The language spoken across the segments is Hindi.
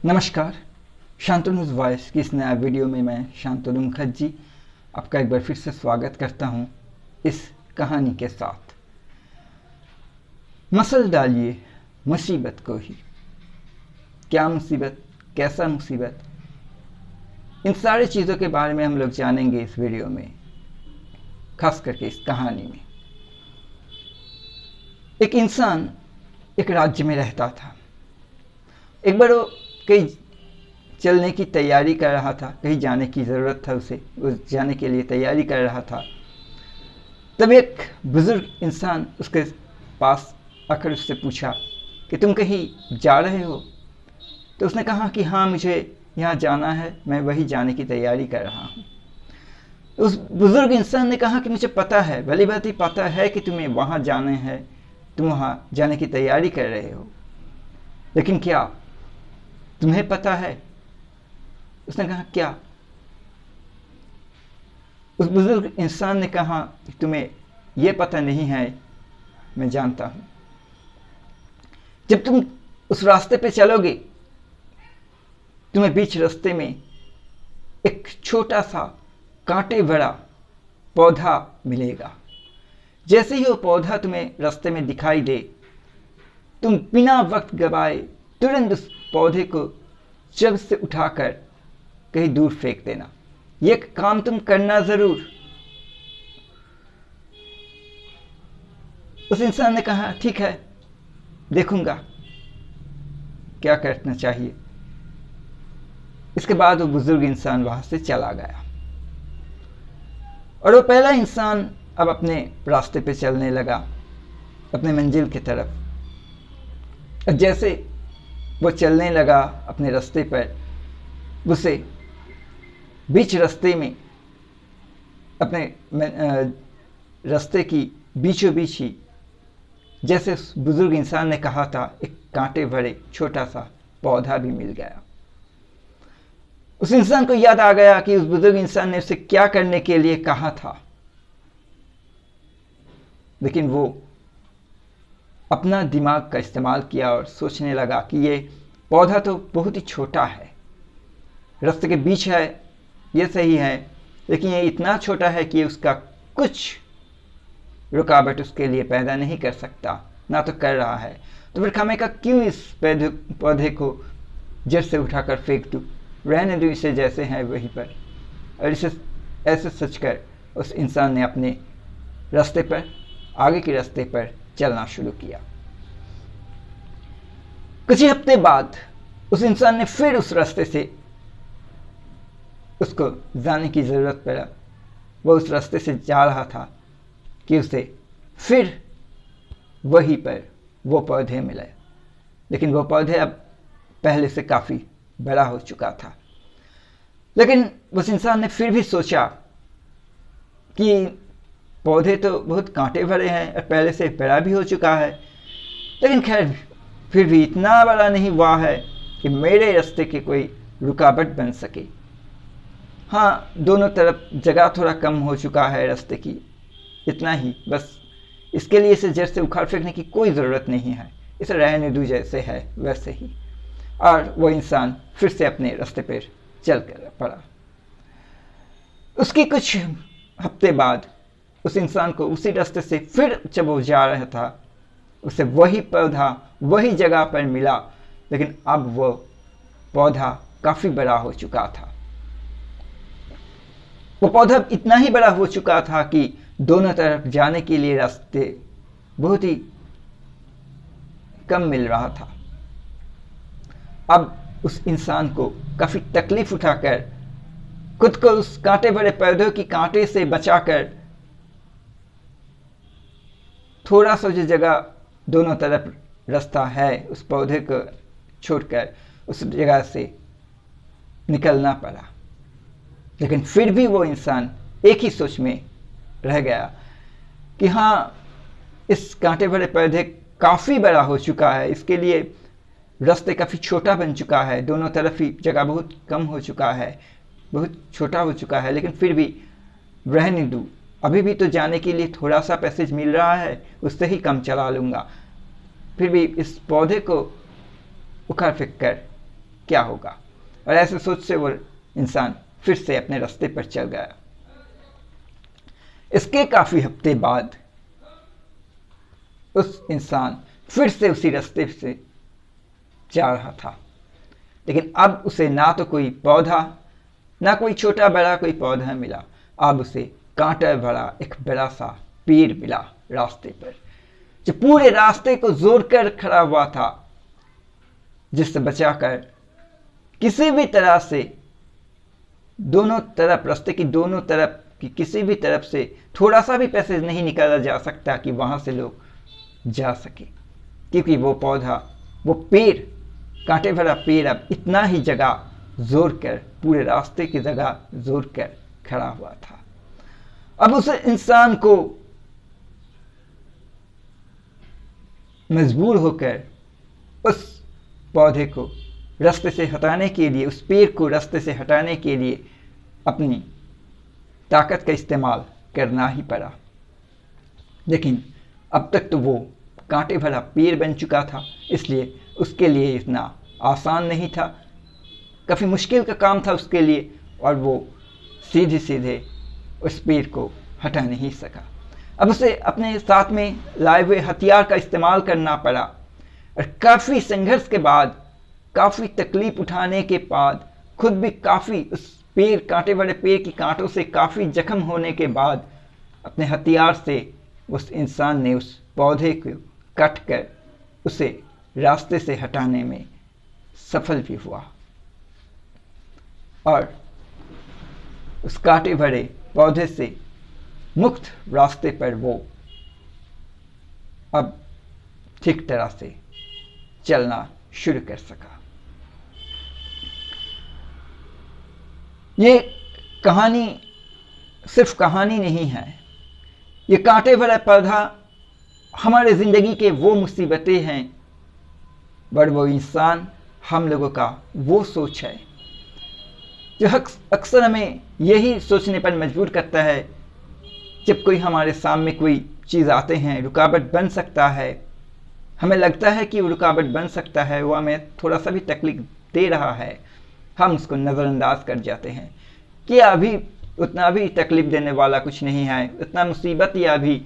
नमस्कार। शांतनु वॉइस की इस नया वीडियो में मैं शांतनु मुखर्जी आपका एक बार फिर से स्वागत करता हूं इस कहानी के साथ। मसल डालिए मुसीबत को ही। क्या मुसीबत, कैसा मुसीबत, इन सारी चीज़ों के बारे में हम लोग जानेंगे इस वीडियो में, खास करके इस कहानी में। एक इंसान एक राज्य में रहता था। एक बार वो कहीं चलने की तैयारी कर रहा था, कहीं जाने की ज़रूरत था उसे, वो जाने के लिए तैयारी कर रहा था। तब एक बुज़ुर्ग इंसान उसके पास आकर उससे पूछा कि तुम कहीं जा रहे हो? तो उसने कहा कि हाँ, मुझे यहाँ जाना है, मैं वही जाने की तैयारी कर रहा हूँ। उस बुज़ुर्ग इंसान ने कहा कि मुझे पता है, भली बात ही पता है कि तुम्हें वहाँ जाना है, तुम वहाँ जाने की तैयारी कर रहे हो, लेकिन क्या तुम्हें पता है? उसने कहा क्या? उस बुजुर्ग इंसान ने कहा कि तुम्हें यह पता नहीं है, मैं जानता हूं। जब तुम उस रास्ते पे चलोगे, तुम्हें बीच रास्ते में एक छोटा सा कांटे भरा पौधा मिलेगा। जैसे ही वो पौधा तुम्हें रास्ते में दिखाई दे, तुम बिना वक्त गवाए तुरंत उस पौधे को जड़ से उठाकर कहीं दूर फेंक देना। ये काम तुम करना जरूर। उस इंसान ने कहा ठीक है, देखूंगा क्या करना चाहिए। इसके बाद वो बुजुर्ग इंसान वहां से चला गया और वो पहला इंसान अब अपने रास्ते पे चलने लगा, अपने मंजिल की तरफ। जैसे वो चलने लगा अपने रास्ते पर, उसे बीच रास्ते में, अपने रास्ते की बीचों बीच ही, जैसे उस बुजुर्ग इंसान ने कहा था, एक कांटे भरे छोटा सा पौधा भी मिल गया। उस इंसान को याद आ गया कि उस बुजुर्ग इंसान ने उसे क्या करने के लिए कहा था, लेकिन वो अपना दिमाग का इस्तेमाल किया और सोचने लगा कि ये पौधा तो बहुत ही छोटा है, रास्ते के बीच है, ये सही है, लेकिन ये इतना छोटा है कि उसका कुछ रुकावट उसके लिए पैदा नहीं कर सकता, ना तो कर रहा है। तो फिर खामे का क्यों इस पौधे को जड़ से उठाकर फेंक दूँ, रहने दूँ इसे जैसे है वहीं पर। और इसे ऐसे सोचकर उस इंसान ने अपने रास्ते पर, आगे के रास्ते पर चलना शुरू किया। कुछ ही हफ्ते बाद उस इंसान ने फिर उस रास्ते से, उसको जाने की ज़रूरत पड़ा, वो उस रास्ते से जा रहा था कि उसे फिर वहीं पर वो पौधे मिले, लेकिन वो पौधे अब पहले से काफ़ी बड़ा हो चुका था। लेकिन उस इंसान ने फिर भी सोचा कि पौधे तो बहुत कांटे भरे हैं और पहले से बड़ा भी हो चुका है, लेकिन खैर फिर भी इतना बड़ा नहीं हुआ है कि मेरे रास्ते की कोई रुकावट बन सके। हाँ, दोनों तरफ जगह थोड़ा कम हो चुका है रास्ते की, इतना ही बस। इसके लिए इसे जड़ से उखाड़ फेंकने की कोई ज़रूरत नहीं है, इसे रहने दो जैसे है वैसे ही। और वो इंसान फिर से अपने रास्ते पर चल कर पड़ा। उसके कुछ हफ्ते बाद उस इंसान को उसी रास्ते से फिर जब वो जा रहा था, उसे वही पौधा वही जगह पर मिला, लेकिन अब वो पौधा काफ़ी बड़ा हो चुका था। वो पौधा इतना ही बड़ा हो चुका था कि दोनों तरफ जाने के लिए रास्ते बहुत ही कम मिल रहा था। अब उस इंसान को काफ़ी तकलीफ उठाकर खुद को उस कांटे भरे पौधों की कांटे से बचाकर थोड़ा सा जो जगह दोनों तरफ रास्ता है, उस पौधे को छोड़कर उस जगह से निकलना पड़ा। लेकिन फिर भी वो इंसान एक ही सोच में रह गया कि हाँ, इस कांटे भरे पौधे काफ़ी बड़ा हो चुका है, इसके लिए रास्ते काफ़ी छोटा बन चुका है, दोनों तरफ ही जगह बहुत कम हो चुका है, बहुत छोटा हो चुका है, लेकिन फिर भी रहने दूँ, अभी भी तो जाने के लिए थोड़ा सा पैसेज मिल रहा है, उससे ही कम चला लूँगा। फिर भी इस पौधे को उखाड़ फेंक कर क्या होगा। और ऐसे सोच से वो इंसान फिर से अपने रास्ते पर चल गया। इसके काफी हफ्ते बाद उस इंसान फिर से उसी रास्ते से जा रहा था, लेकिन अब उसे ना तो कोई पौधा, ना कोई छोटा बड़ा कोई पौधा मिला। अब उसे कांटा भरा एक बड़ा सा पेड़ मिला रास्ते पर, जो पूरे रास्ते को जोड़ कर खड़ा हुआ था, जिससे बचाकर किसी भी तरह से दोनों तरफ, रास्ते की दोनों तरफ की किसी भी तरफ से थोड़ा सा भी पैसेज नहीं निकाला जा सकता कि वहां से लोग जा सके, क्योंकि वो पौधा, वो पेड़, कांटे भरा पेड़ अब इतना ही जगह जोड़ कर, पूरे रास्ते की जगह जोड़ कर खड़ा हुआ था। अब उस इंसान को मजबूर होकर उस पौधे को रास्ते से हटाने के लिए, उस पेड़ को रास्ते से हटाने के लिए अपनी ताकत का इस्तेमाल करना ही पड़ा। लेकिन अब तक तो वो कांटे भरा पेड़ बन चुका था, इसलिए उसके लिए इतना आसान नहीं था, काफ़ी मुश्किल का काम था उसके लिए, और वो सीधे सीधे उस पेड़ को हटा नहीं सका। अब उसे अपने साथ में लाए हुए हथियार का इस्तेमाल करना पड़ा, और काफ़ी संघर्ष के बाद, काफ़ी तकलीफ उठाने के बाद, खुद भी काफ़ी उस पेड़, कांटे भरे पेड़ की कांटों से काफ़ी जख्म होने के बाद, अपने हथियार से उस इंसान ने उस पौधे को काट कर उसे रास्ते से हटाने में सफल भी हुआ, और उस कांटे भरे पौधे से मुक्त रास्ते पर वो अब ठीक तरह से चलना शुरू कर सका। ये कहानी सिर्फ कहानी नहीं है, ये कांटे भरा पौधा हमारे ज़िंदगी के वो मुसीबतें हैं, बट वो इंसान, हम लोगों का वो सोच है जो अक्सर हमें यही सोचने पर मजबूर करता है, जब कोई हमारे सामने कोई चीज़ आते हैं, रुकावट बन सकता है, हमें लगता है कि वो रुकावट बन सकता है, वो हमें थोड़ा सा भी तकलीफ दे रहा है, हम उसको नज़रअंदाज कर जाते हैं कि अभी उतना भी तकलीफ देने वाला कुछ नहीं है, उतना मुसीबत या अभी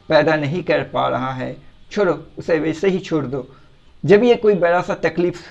पैदा नहीं कर पा रहा है, छोड़ो, उसे वैसे ही छोड़ दो। जब ये कोई बड़ा सा तकलीफ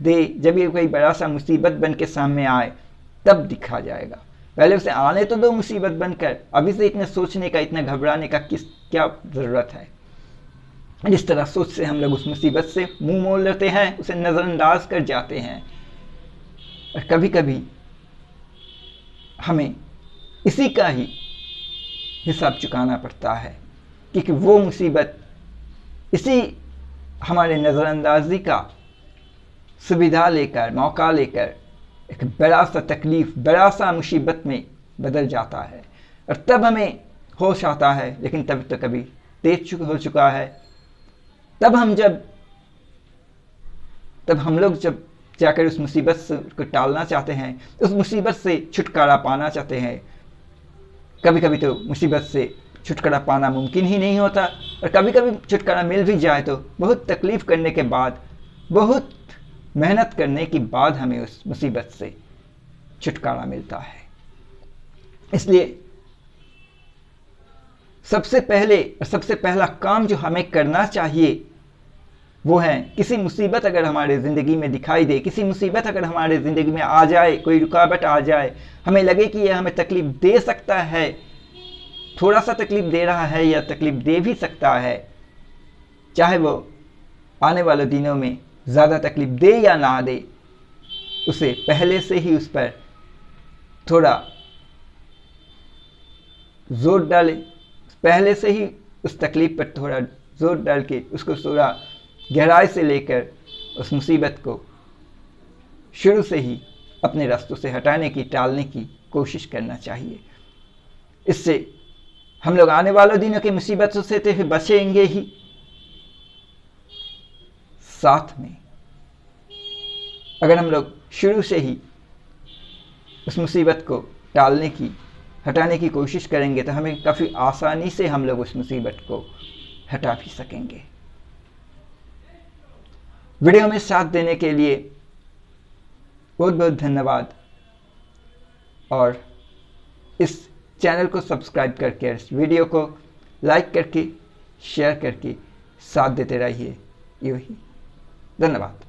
दे, जब ये कोई बड़ा सा मुसीबत बन के सामने आए, तब दिखा जाएगा। पहले उसे आने तो दो मुसीबत बनकर, अभी से इतने सोचने का, इतना घबराने का क्या ज़रूरत है। इस तरह सोच से हम लोग उस मुसीबत से मुंह मोड़ लेते हैं, उसे नज़रअंदाज कर जाते हैं, और कभी कभी हमें इसी का ही हिसाब चुकाना पड़ता है, क्योंकि वो मुसीबत इसी हमारे नज़रअंदाजी का सुविधा लेकर, मौका लेकर एक बड़ा सा तकलीफ, बड़ा सा मुसीबत में बदल जाता है, और तब हमें होश आता है, लेकिन तब तो कभी देर हो चुका है। तब हम लोग जब जाकर उस मुसीबत को टालना चाहते हैं, उस मुसीबत से छुटकारा पाना चाहते हैं, कभी कभी तो मुसीबत से छुटकारा पाना मुमकिन ही नहीं होता, और कभी कभी छुटकारा मिल भी जाए तो बहुत तकलीफ करने के बाद, बहुत मेहनत करने के बाद हमें उस मुसीबत से छुटकारा मिलता है। इसलिए सबसे पहला काम जो हमें करना चाहिए वो है, किसी मुसीबत अगर हमारे ज़िंदगी में दिखाई दे, किसी मुसीबत अगर हमारे ज़िंदगी में आ जाए, कोई रुकावट आ जाए, हमें लगे कि यह हमें तकलीफ़ दे सकता है, थोड़ा सा तकलीफ़ दे रहा है या तकलीफ़ दे भी सकता है, चाहे वो आने वाले दिनों में ज़्यादा तकलीफ़ दे या ना दे, उसे पहले से ही उस पर थोड़ा जोर डाले, पहले से ही उस तकलीफ़ पर थोड़ा जोर डाल के उसको थोड़ा गहराई से लेकर उस मुसीबत को शुरू से ही अपने रास्तों से हटाने की, टालने की कोशिश करना चाहिए। इससे हम लोग आने वाले दिनों की मुसीबतों से तो बचेंगे ही, साथ में अगर हम लोग शुरू से ही उस मुसीबत को टालने की, हटाने की कोशिश करेंगे तो हमें काफ़ी आसानी से हम लोग उस मुसीबत को हटा भी सकेंगे। वीडियो में साथ देने के लिए बहुत बहुत धन्यवाद। और इस चैनल को सब्सक्राइब करके, इस वीडियो को लाइक करके, शेयर करके साथ देते रहिए। यूँ ही धन्यवाद।